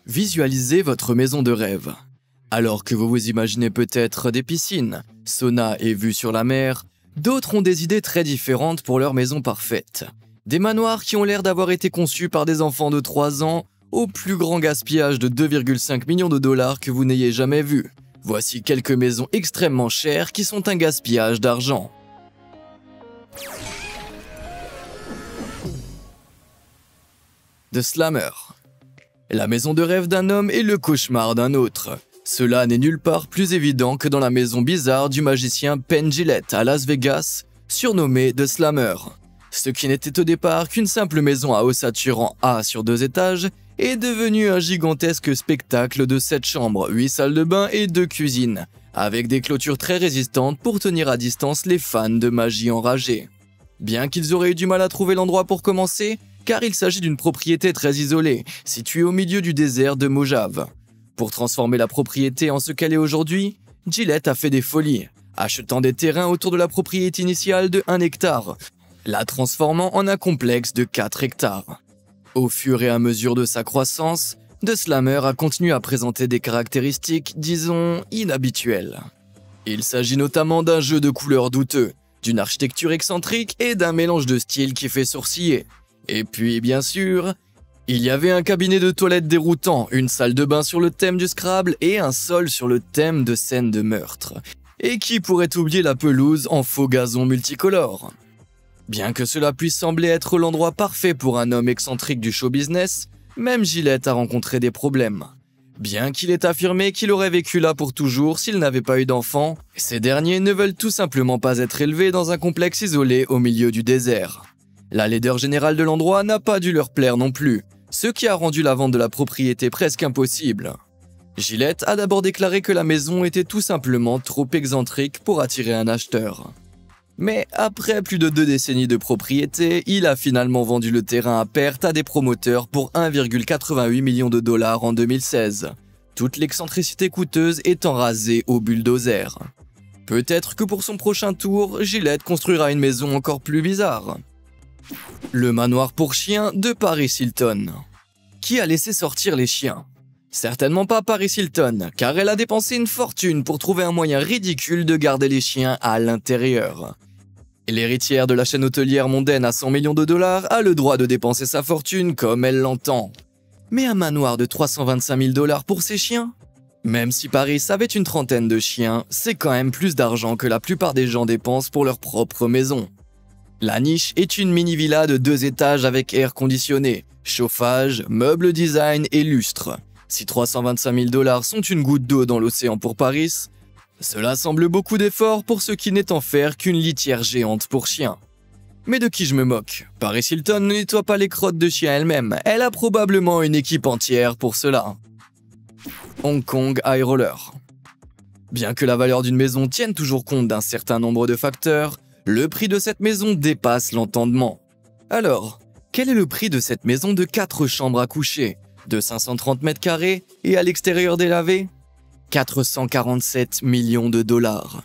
Visualisez votre maison de rêve. Alors que vous vous imaginez peut-être des piscines, sauna et vue sur la mer, d'autres ont des idées très différentes pour leur maison parfaite. Des manoirs qui ont l'air d'avoir été conçus par des enfants de 3 ans au plus grand gaspillage de 2,5 millions de dollars que vous n'ayez jamais vu. Voici quelques maisons extrêmement chères qui sont un gaspillage d'argent. The Slammer. La maison de rêve d'un homme et le cauchemar d'un autre. Cela n'est nulle part plus évident que dans la maison bizarre du magicien Penn Jillette à Las Vegas, surnommé The Slammer. Ce qui n'était au départ qu'une simple maison à ossature A sur 2 étages est devenu un gigantesque spectacle de 7 chambres, 8 salles de bain et 2 cuisines, avec des clôtures très résistantes pour tenir à distance les fans de magie enragés. Bien qu'ils auraient eu du mal à trouver l'endroit pour commencer, car il s'agit d'une propriété très isolée, située au milieu du désert de Mojave. Pour transformer la propriété en ce qu'elle est aujourd'hui, Jillette a fait des folies, achetant des terrains autour de la propriété initiale de 1 hectare, la transformant en un complexe de 4 hectares. Au fur et à mesure de sa croissance, The Slammer a continué à présenter des caractéristiques, disons, inhabituelles. Il s'agit notamment d'un jeu de couleurs douteux, d'une architecture excentrique et d'un mélange de styles qui fait sourciller. Et puis, bien sûr, il y avait un cabinet de toilette déroutant, une salle de bain sur le thème du Scrabble et un sol sur le thème de scènes de meurtre. Et qui pourrait oublier la pelouse en faux gazon multicolore? Bien que cela puisse sembler être l'endroit parfait pour un homme excentrique du show business, même Jillette a rencontré des problèmes. Bien qu'il ait affirmé qu'il aurait vécu là pour toujours s'il n'avait pas eu d'enfants, ces derniers ne veulent tout simplement pas être élevés dans un complexe isolé au milieu du désert. La laideur générale de l'endroit n'a pas dû leur plaire non plus, ce qui a rendu la vente de la propriété presque impossible. Jillette a d'abord déclaré que la maison était tout simplement trop excentrique pour attirer un acheteur. Mais après plus de 2 décennies de propriété, il a finalement vendu le terrain à perte à des promoteurs pour 1,88 million de dollars en 2016, toute l'excentricité coûteuse étant rasée au bulldozer. Peut-être que pour son prochain tour, Jillette construira une maison encore plus bizarre. Le manoir pour chiens de Paris Hilton. Qui a laissé sortir les chiens? Certainement pas Paris Hilton, car elle a dépensé une fortune pour trouver un moyen ridicule de garder les chiens à l'intérieur. L'héritière de la chaîne hôtelière mondaine à 100 millions de dollars a le droit de dépenser sa fortune comme elle l'entend. Mais un manoir de 325 000 dollars pour ses chiens? Même si Paris avait une trentaine de chiens, c'est quand même plus d'argent que la plupart des gens dépensent pour leur propre maison. La niche est une mini-villa de 2 étages avec air conditionné, chauffage, meubles design et lustre. Si 325 000 dollars sont une goutte d'eau dans l'océan pour Paris, cela semble beaucoup d'efforts pour ce qui n'est en faire qu'une litière géante pour chiens. Mais de qui je me moque? Paris Hilton ne nettoie pas les crottes de chiens elle-même, elle a probablement une équipe entière pour cela. Hong Kong High Roller. Bien que la valeur d'une maison tienne toujours compte d'un certain nombre de facteurs, le prix de cette maison dépasse l'entendement. Alors, quel est le prix de cette maison de 4 chambres à coucher, de 530 mètres carrés et à l'extérieur délavé? 447 millions de dollars.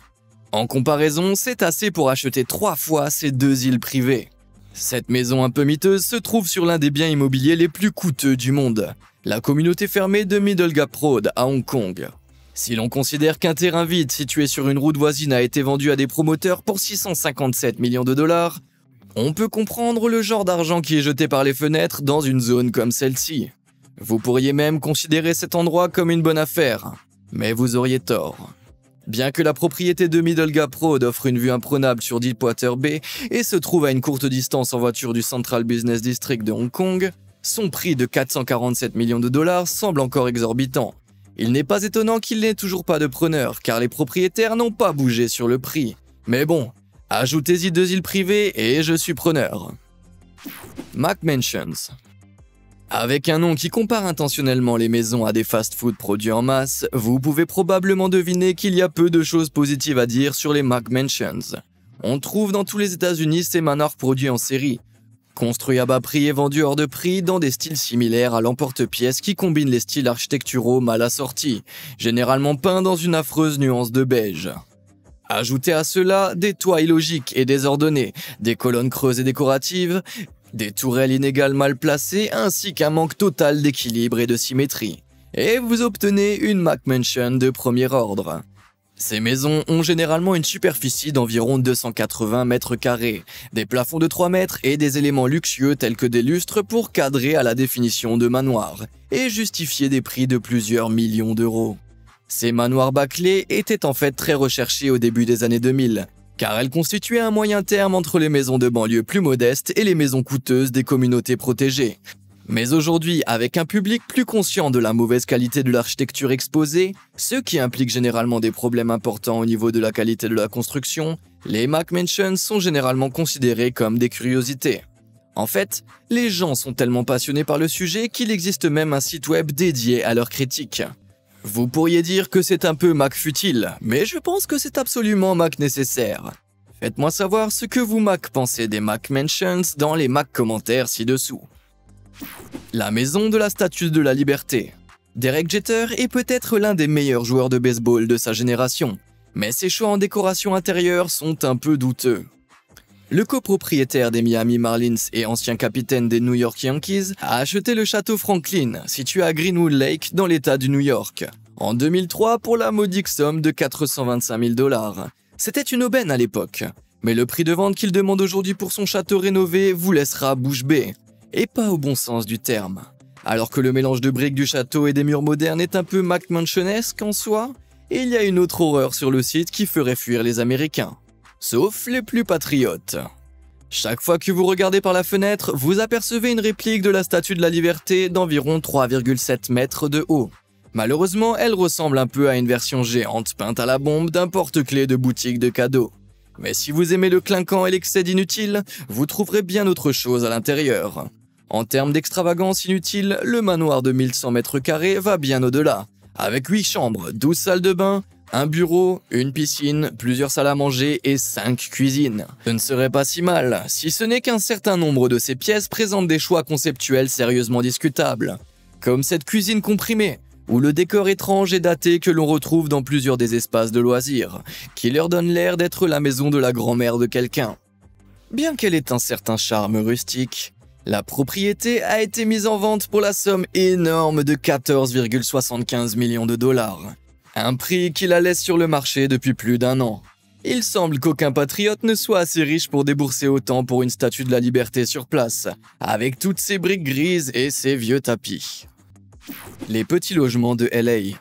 En comparaison, c'est assez pour acheter 3 fois ces 2 îles privées. Cette maison un peu miteuse se trouve sur l'un des biens immobiliers les plus coûteux du monde, la communauté fermée de Middle Gap Road à Hong Kong. Si l'on considère qu'un terrain vide situé sur une route voisine a été vendu à des promoteurs pour 657 millions de dollars, on peut comprendre le genre d'argent qui est jeté par les fenêtres dans une zone comme celle-ci. Vous pourriez même considérer cet endroit comme une bonne affaire, mais vous auriez tort. Bien que la propriété de Middle Gap Road offre une vue imprenable sur Deepwater Bay et se trouve à une courte distance en voiture du Central Business District de Hong Kong, son prix de 447 millions de dollars semble encore exorbitant. Il n'est pas étonnant qu'il n'ait toujours pas de preneur, car les propriétaires n'ont pas bougé sur le prix. Mais bon, ajoutez-y 2 îles privées et je suis preneur. McMansions. Avec un nom qui compare intentionnellement les maisons à des fast-food produits en masse, vous pouvez probablement deviner qu'il y a peu de choses positives à dire sur les McMansions. On trouve dans tous les États-Unis ces manoirs produits en série, construits à bas prix et vendus hors de prix dans des styles similaires à l'emporte-pièce qui combinent les styles architecturaux mal assortis, généralement peints dans une affreuse nuance de beige. Ajoutez à cela des toits illogiques et désordonnés, des colonnes creuses et décoratives, des tourelles inégales mal placées ainsi qu'un manque total d'équilibre et de symétrie. et vous obtenez une McMansion de premier ordre. Ces maisons ont généralement une superficie d'environ 280 mètres carrés, des plafonds de 3 mètres et des éléments luxueux tels que des lustres pour cadrer à la définition de manoir et justifier des prix de plusieurs millions d'euros. Ces manoirs bâclés étaient en fait très recherchés au début des années 2000, car elles constituaient un moyen terme entre les maisons de banlieue plus modestes et les maisons coûteuses des communautés protégées. Mais aujourd'hui, avec un public plus conscient de la mauvaise qualité de l'architecture exposée, ce qui implique généralement des problèmes importants au niveau de la qualité de la construction, les McMansions sont généralement considérés comme des curiosités. En fait, les gens sont tellement passionnés par le sujet qu'il existe même un site web dédié à leurs critiques. Vous pourriez dire que c'est un peu Mac futile, mais je pense que c'est absolument Mac nécessaire. Faites-moi savoir ce que vous Mac pensez des McMansions dans les Mac commentaires ci-dessous. La maison de la Statue de la Liberté. Derek Jeter est peut-être l'un des meilleurs joueurs de baseball de sa génération, mais ses choix en décoration intérieure sont un peu douteux. Le copropriétaire des Miami Marlins et ancien capitaine des New York Yankees a acheté le château Franklin, situé à Greenwood Lake dans l'état du New York, en 2003 pour la modique somme de 425 000 $. C'était une aubaine à l'époque, mais le prix de vente qu'il demande aujourd'hui pour son château rénové vous laissera bouche bée. Et pas au bon sens du terme. Alors que le mélange de briques du château et des murs modernes est un peu McMansionesque en soi, il y a une autre horreur sur le site qui ferait fuir les Américains. Sauf les plus patriotes. Chaque fois que vous regardez par la fenêtre, vous apercevez une réplique de la Statue de la Liberté d'environ 3,7 mètres de haut. Malheureusement, elle ressemble un peu à une version géante peinte à la bombe d'un porte-clés de boutique de cadeaux. Mais si vous aimez le clinquant et l'excès d'inutile, vous trouverez bien autre chose à l'intérieur. En termes d'extravagance inutile, le manoir de 1100 mètres carrés va bien au-delà, avec 8 chambres, 12 salles de bain, un bureau, une piscine, plusieurs salles à manger et 5 cuisines. Ce ne serait pas si mal, si ce n'est qu'un certain nombre de ces pièces présentent des choix conceptuels sérieusement discutables, comme cette cuisine comprimée, ou le décor étrange et daté que l'on retrouve dans plusieurs des espaces de loisirs, qui leur donne l'air d'être la maison de la grand-mère de quelqu'un. Bien qu'elle ait un certain charme rustique, la propriété a été mise en vente pour la somme énorme de 14,75 millions de $, un prix qui la laisse sur le marché depuis plus d'1 an. Il semble qu'aucun patriote ne soit assez riche pour débourser autant pour une statue de la liberté sur place, avec toutes ses briques grises et ses vieux tapis. Les petits logements de LA.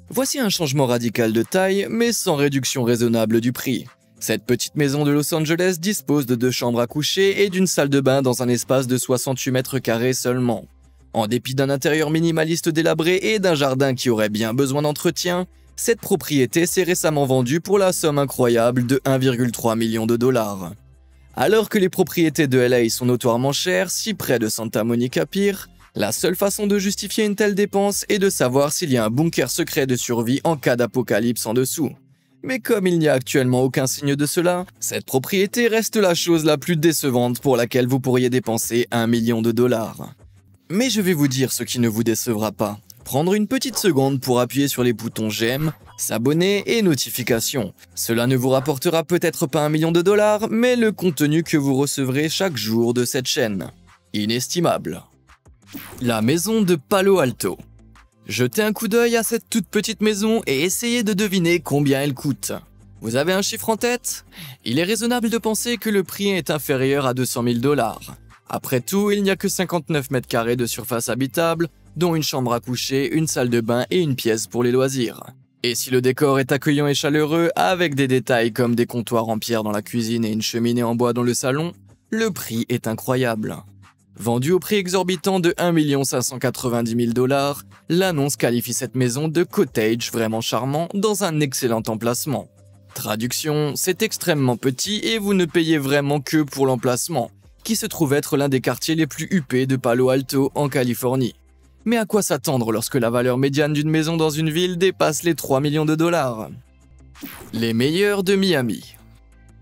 Voici un changement radical de taille, mais sans réduction raisonnable du prix. Cette petite maison de Los Angeles dispose de 2 chambres à coucher et d'une salle de bain dans un espace de 68 mètres carrés seulement. En dépit d'un intérieur minimaliste délabré et d'un jardin qui aurait bien besoin d'entretien, cette propriété s'est récemment vendue pour la somme incroyable de 1,3 million de $. Alors que les propriétés de LA sont notoirement chères, si près de Santa Monica Pier, la seule façon de justifier une telle dépense est de savoir s'il y a un bunker secret de survie en cas d'apocalypse en dessous. Mais comme il n'y a actuellement aucun signe de cela, cette propriété reste la chose la plus décevante pour laquelle vous pourriez dépenser 1 million de $. Mais je vais vous dire ce qui ne vous décevra pas. Prendre une petite seconde pour appuyer sur les boutons j'aime, s'abonner et notifications. Cela ne vous rapportera peut-être pas 1 million de $, mais le contenu que vous recevrez chaque jour de cette chaîne. Inestimable. La maison de Palo Alto. Jetez un coup d'œil à cette toute petite maison et essayez de deviner combien elle coûte. Vous avez un chiffre en tête? Il est raisonnable de penser que le prix est inférieur à 200 000 $. Après tout, il n'y a que 59 mètres carrés de surface habitable, dont une chambre à coucher, une salle de bain et une pièce pour les loisirs. Et si le décor est accueillant et chaleureux, avec des détails comme des comptoirs en pierre dans la cuisine et une cheminée en bois dans le salon, le prix est incroyable. Vendu au prix exorbitant de 1 590 000 $, l'annonce qualifie cette maison de cottage vraiment charmant dans un excellent emplacement. Traduction, c'est extrêmement petit et vous ne payez vraiment que pour l'emplacement, qui se trouve être l'un des quartiers les plus huppés de Palo Alto en Californie. Mais à quoi s'attendre lorsque la valeur médiane d'une maison dans une ville dépasse les 3 millions de $? Les meilleurs de Miami.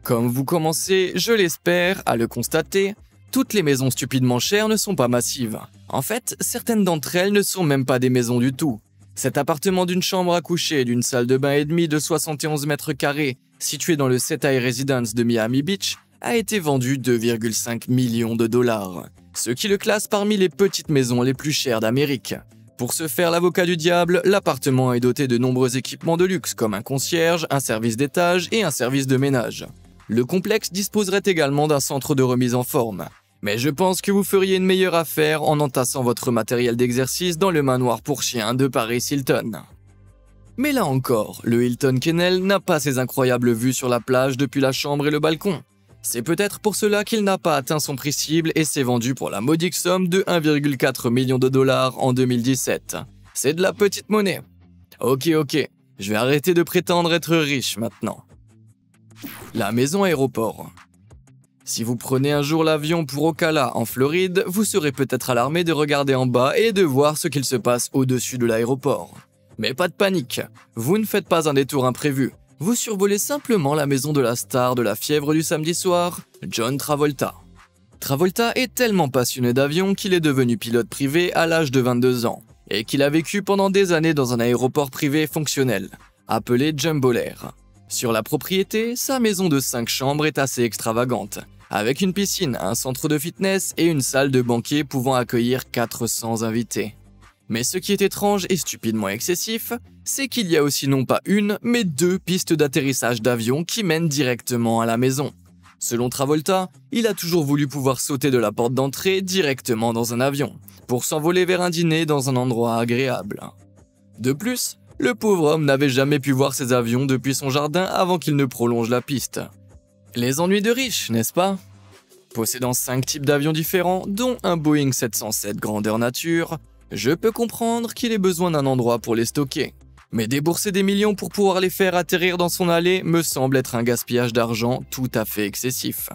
Comme vous commencez, je l'espère, à le constater, toutes les maisons stupidement chères ne sont pas massives. En fait, certaines d'entre elles ne sont même pas des maisons du tout. Cet appartement d'une chambre à coucher et d'une salle de bain et demi de 71 mètres carrés, situé dans le Setae Residence de Miami Beach, a été vendu 2,5 millions de $, ce qui le classe parmi les petites maisons les plus chères d'Amérique. Pour se faire l'avocat du diable, l'appartement est doté de nombreux équipements de luxe comme un concierge, un service d'étage et un service de ménage. Le complexe disposerait également d'un centre de remise en forme. Mais je pense que vous feriez une meilleure affaire en entassant votre matériel d'exercice dans le manoir pour chiens de Paris Hilton. Mais là encore, le Hilton Kennel n'a pas ces incroyables vues sur la plage depuis la chambre et le balcon. C'est peut-être pour cela qu'il n'a pas atteint son prix cible et s'est vendu pour la modique somme de 1,4 million de dollars en 2017. C'est de la petite monnaie. Ok, je vais arrêter de prétendre être riche maintenant. La maison aéroport. Si vous prenez un jour l'avion pour Ocala en Floride, vous serez peut-être alarmé de regarder en bas et de voir ce qu'il se passe au-dessus de l'aéroport. Mais pas de panique, vous ne faites pas un détour imprévu. Vous survolez simplement la maison de la star de la fièvre du samedi soir, John Travolta. Travolta est tellement passionné d'avion qu'il est devenu pilote privé à l'âge de 22 ans et qu'il a vécu pendant des années dans un aéroport privé fonctionnel, appelé Jumbo Air. Sur la propriété, sa maison de 5 chambres est assez extravagante, avec une piscine, un centre de fitness et une salle de banquet pouvant accueillir 400 invités. Mais ce qui est étrange et stupidement excessif, c'est qu'il y a aussi non pas une, mais 2 pistes d'atterrissage d'avion qui mènent directement à la maison. Selon Travolta, il a toujours voulu pouvoir sauter de la porte d'entrée directement dans un avion, pour s'envoler vers un dîner dans un endroit agréable. De plus, le pauvre homme n'avait jamais pu voir ses avions depuis son jardin avant qu'il ne prolonge la piste. Les ennuis de riches, n'est-ce pas? Possédant 5 types d'avions différents, dont un Boeing 707 grandeur nature, je peux comprendre qu'il ait besoin d'un endroit pour les stocker. Mais débourser des millions pour pouvoir les faire atterrir dans son allée me semble être un gaspillage d'argent tout à fait excessif.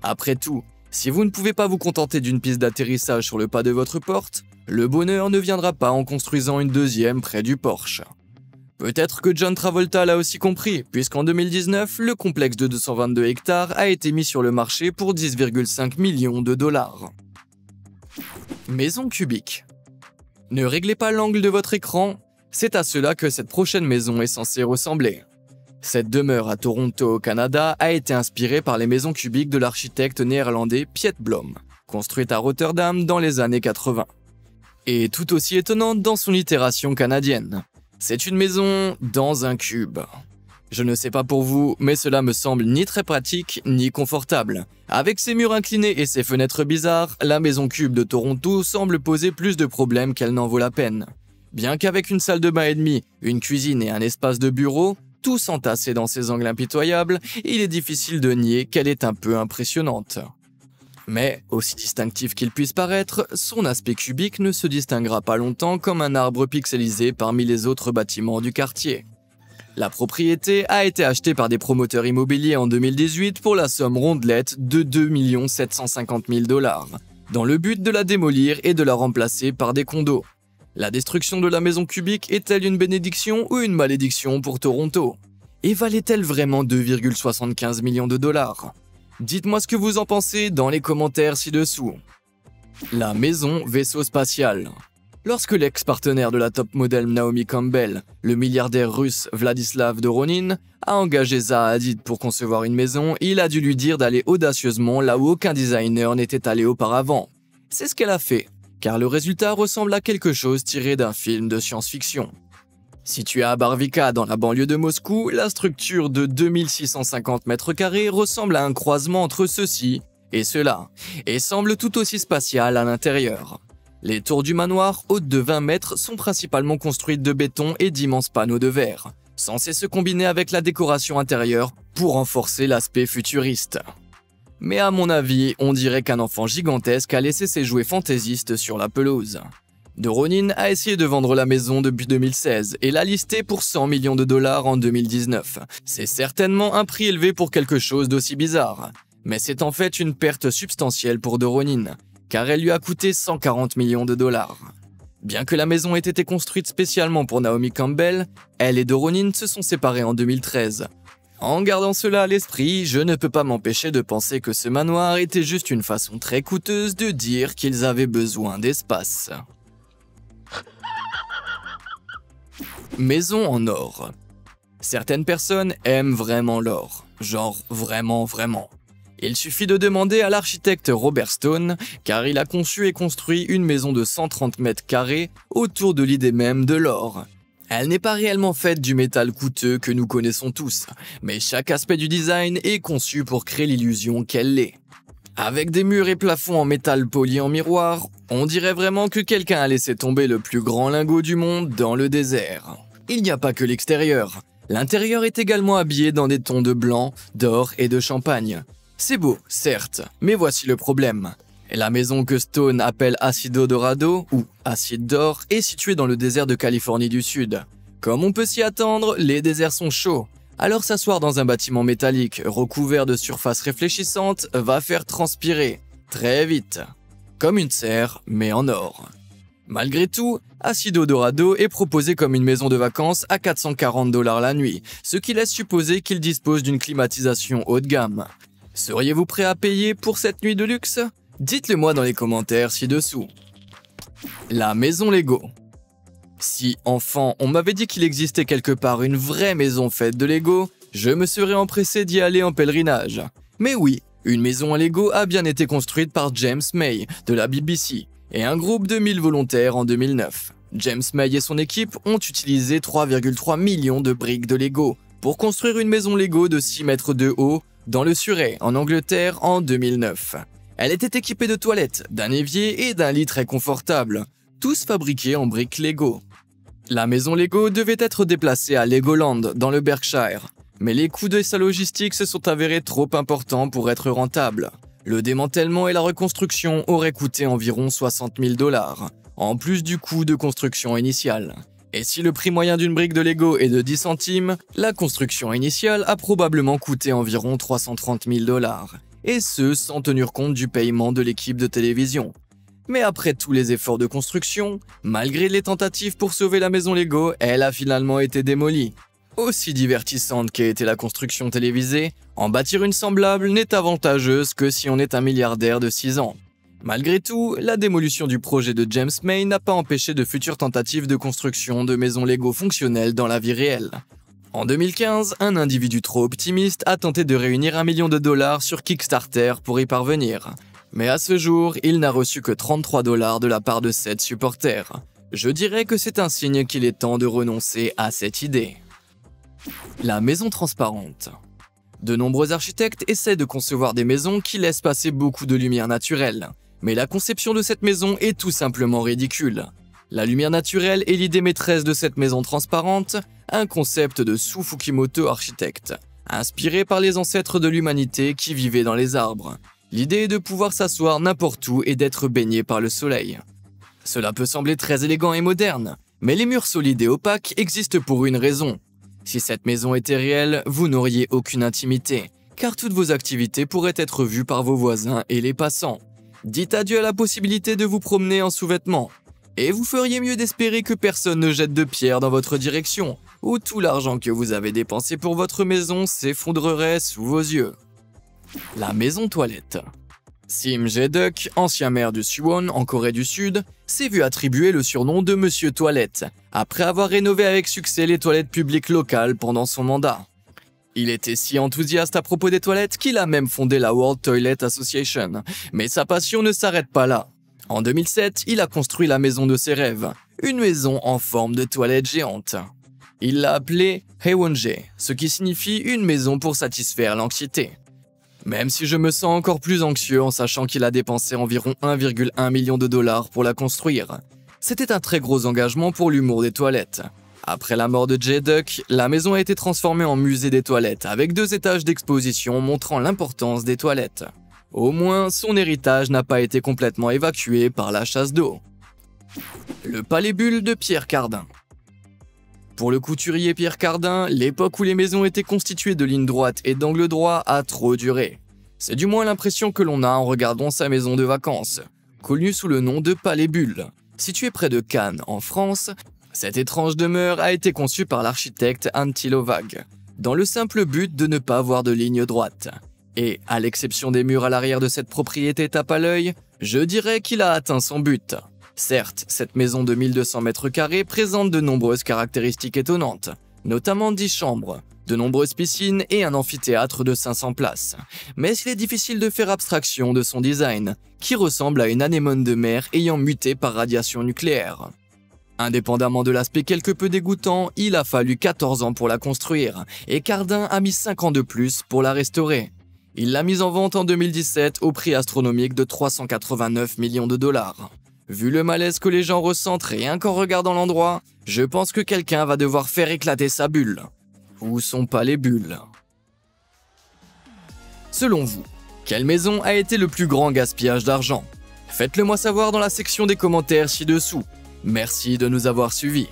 Après tout, si vous ne pouvez pas vous contenter d'une piste d'atterrissage sur le pas de votre porte, le bonheur ne viendra pas en construisant une deuxième près du porche. Peut-être que John Travolta l'a aussi compris, puisqu'en 2019, le complexe de 222 hectares a été mis sur le marché pour 10,5 millions de dollars. Maison cubique. Ne réglez pas l'angle de votre écran, c'est à cela que cette prochaine maison est censée ressembler. Cette demeure à Toronto, au Canada, a été inspirée par les maisons cubiques de l'architecte néerlandais Piet Blom, construite à Rotterdam dans les années 80. Et tout aussi étonnante dans son itération canadienne. C'est une maison dans un cube. Je ne sais pas pour vous, mais cela me semble ni très pratique, ni confortable. Avec ses murs inclinés et ses fenêtres bizarres, la maison cube de Toronto semble poser plus de problèmes qu'elle n'en vaut la peine. Bien qu'avec une salle de bain et demie, une cuisine et un espace de bureau, tous entassés dans ses angles impitoyables, il est difficile de nier qu'elle est un peu impressionnante. Mais, aussi distinctif qu'il puisse paraître, son aspect cubique ne se distinguera pas longtemps comme un arbre pixelisé parmi les autres bâtiments du quartier. La propriété a été achetée par des promoteurs immobiliers en 2018 pour la somme rondelette de 2 750 000 $, dans le but de la démolir et de la remplacer par des condos. La destruction de la maison cubique est-elle une bénédiction ou une malédiction pour Toronto? Et valait-elle vraiment 2,75 millions de dollars? Dites-moi ce que vous en pensez dans les commentaires ci-dessous. La maison vaisseau spatial. Lorsque l'ex-partenaire de la top modèle Naomi Campbell, le milliardaire russe Vladislav Doronin, a engagé Zaha Hadid pour concevoir une maison, il a dû lui dire d'aller audacieusement là où aucun designer n'était allé auparavant. C'est ce qu'elle a fait, car le résultat ressemble à quelque chose tiré d'un film de science-fiction. Située à Barvika, dans la banlieue de Moscou, la structure de 2650 m² ressemble à un croisement entre ceci et cela, et semble tout aussi spatiale à l'intérieur. Les tours du manoir, hautes de 20 mètres, sont principalement construites de béton et d'immenses panneaux de verre, censés se combiner avec la décoration intérieure pour renforcer l'aspect futuriste. Mais à mon avis, on dirait qu'un enfant gigantesque a laissé ses jouets fantaisistes sur la pelouse. Doronin a essayé de vendre la maison depuis 2016 et l'a listée pour 100 millions de dollars en 2019. C'est certainement un prix élevé pour quelque chose d'aussi bizarre. Mais c'est en fait une perte substantielle pour Doronin, car elle lui a coûté 140 millions de dollars. Bien que la maison ait été construite spécialement pour Naomi Campbell, elle et Doronin se sont séparés en 2013. En gardant cela à l'esprit, je ne peux pas m'empêcher de penser que ce manoir était juste une façon très coûteuse de dire qu'ils avaient besoin d'espace. Maison en or. Certaines personnes aiment vraiment l'or, genre vraiment. Il suffit de demander à l'architecte Robert Stone, car il a conçu et construit une maison de 130 mètres carrés autour de l'idée même de l'or. Elle n'est pas réellement faite du métal coûteux que nous connaissons tous, mais chaque aspect du design est conçu pour créer l'illusion qu'elle l'est. Avec des murs et plafonds en métal poli en miroir, on dirait vraiment que quelqu'un a laissé tomber le plus grand lingot du monde dans le désert. Il n'y a pas que l'extérieur. L'intérieur est également habillé dans des tons de blanc, d'or et de champagne. C'est beau, certes, mais voici le problème. La maison que Stone appelle Acido Dorado, ou Acide d'Or, est située dans le désert de Californie du Sud. Comme on peut s'y attendre, les déserts sont chauds. Alors s'asseoir dans un bâtiment métallique recouvert de surfaces réfléchissantes va faire transpirer, très vite. Comme une serre, mais en or. Malgré tout, Acido Dorado est proposé comme une maison de vacances à 440 $ la nuit, ce qui laisse supposer qu'il dispose d'une climatisation haut de gamme. Seriez-vous prêt à payer pour cette nuit de luxe? Dites-le moi dans les commentaires ci-dessous. La maison Lego. Si, enfant, on m'avait dit qu'il existait quelque part une vraie maison faite de Lego, je me serais empressé d'y aller en pèlerinage. Mais oui, une maison en Lego a bien été construite par James May, de la BBC, et un groupe de 1000 volontaires en 2009. James May et son équipe ont utilisé 3,3 millions de briques de Lego pour construire une maison Lego de 6 mètres de haut dans le Surrey, en Angleterre, en 2009. Elle était équipée de toilettes, d'un évier et d'un lit très confortable, tous fabriqués en briques Lego. La maison Lego devait être déplacée à Legoland, dans le Berkshire, mais les coûts de sa logistique se sont avérés trop importants pour être rentables. Le démantèlement et la reconstruction auraient coûté environ 60 000 $, en plus du coût de construction initiale. Et si le prix moyen d'une brique de Lego est de 10 centimes, la construction initiale a probablement coûté environ 330 000 $, et ce sans tenir compte du paiement de l'équipe de télévision. Mais après tous les efforts de construction, malgré les tentatives pour sauver la maison Lego, elle a finalement été démolie. Aussi divertissante qu'ait été la construction télévisée, en bâtir une semblable n'est avantageuse que si on est un milliardaire de 6 ans. Malgré tout, la démolition du projet de James May n'a pas empêché de futures tentatives de construction de maisons Lego fonctionnelles dans la vie réelle. En 2015, un individu trop optimiste a tenté de réunir $1 million sur Kickstarter pour y parvenir. Mais à ce jour, il n'a reçu que 33 $ de la part de 7 supporters. Je dirais que c'est un signe qu'il est temps de renoncer à cette idée. La maison transparente. De nombreux architectes essaient de concevoir des maisons qui laissent passer beaucoup de lumière naturelle. Mais la conception de cette maison est tout simplement ridicule. La lumière naturelle est l'idée maîtresse de cette maison transparente, un concept de Sue Fukimoto architecte, inspiré par les ancêtres de l'humanité qui vivaient dans les arbres. L'idée est de pouvoir s'asseoir n'importe où et d'être baigné par le soleil. Cela peut sembler très élégant et moderne, mais les murs solides et opaques existent pour une raison. Si cette maison était réelle, vous n'auriez aucune intimité, car toutes vos activités pourraient être vues par vos voisins et les passants. Dites adieu à la possibilité de vous promener en sous-vêtements. Et vous feriez mieux d'espérer que personne ne jette de pierres dans votre direction, ou tout l'argent que vous avez dépensé pour votre maison s'effondrerait sous vos yeux. La maison toilette. Sim Jae-duk, ancien maire de Suwon en Corée du Sud, s'est vu attribuer le surnom de Monsieur Toilette, après avoir rénové avec succès les toilettes publiques locales pendant son mandat. Il était si enthousiaste à propos des toilettes qu'il a même fondé la World Toilet Association, mais sa passion ne s'arrête pas là. En 2007, il a construit la maison de ses rêves, une maison en forme de toilette géante. Il l'a appelée Haewonje, ce qui signifie une maison pour satisfaire l'anxiété. Même si je me sens encore plus anxieux en sachant qu'il a dépensé environ 1,1 million de $ pour la construire. C'était un très gros engagement pour l'humour des toilettes. Après la mort de Jae-duk, la maison a été transformée en musée des toilettes avec 2 étages d'exposition montrant l'importance des toilettes. Au moins, son héritage n'a pas été complètement évacué par la chasse d'eau. Le palais Bulle de Pierre Cardin. Pour le couturier Pierre Cardin, l'époque où les maisons étaient constituées de lignes droites et d'angles droits a trop duré. C'est du moins l'impression que l'on a en regardant sa maison de vacances, connue sous le nom de Palais Bulle. Située près de Cannes, en France, cette étrange demeure a été conçue par l'architecte Antti Lovag, dans le simple but de ne pas avoir de ligne droite. Et, à l'exception des murs à l'arrière de cette propriété tape à l'œil, je dirais qu'il a atteint son but. Certes, cette maison de 1200 mètres carrés présente de nombreuses caractéristiques étonnantes, notamment 10 chambres, de nombreuses piscines et un amphithéâtre de 500 places. Mais il est difficile de faire abstraction de son design, qui ressemble à une anémone de mer ayant muté par radiation nucléaire. Indépendamment de l'aspect quelque peu dégoûtant, il a fallu 14 ans pour la construire, et Cardin a mis 5 ans de plus pour la restaurer. Il l'a mise en vente en 2017 au prix astronomique de 389 millions de dollars. Vu le malaise que les gens ressentent rien qu'en regardant l'endroit, je pense que quelqu'un va devoir faire éclater sa bulle. Où sont pas les bulles? Selon vous, quelle maison a été le plus grand gaspillage d'argent? Faites-le moi savoir dans la section des commentaires ci-dessous. Merci de nous avoir suivis.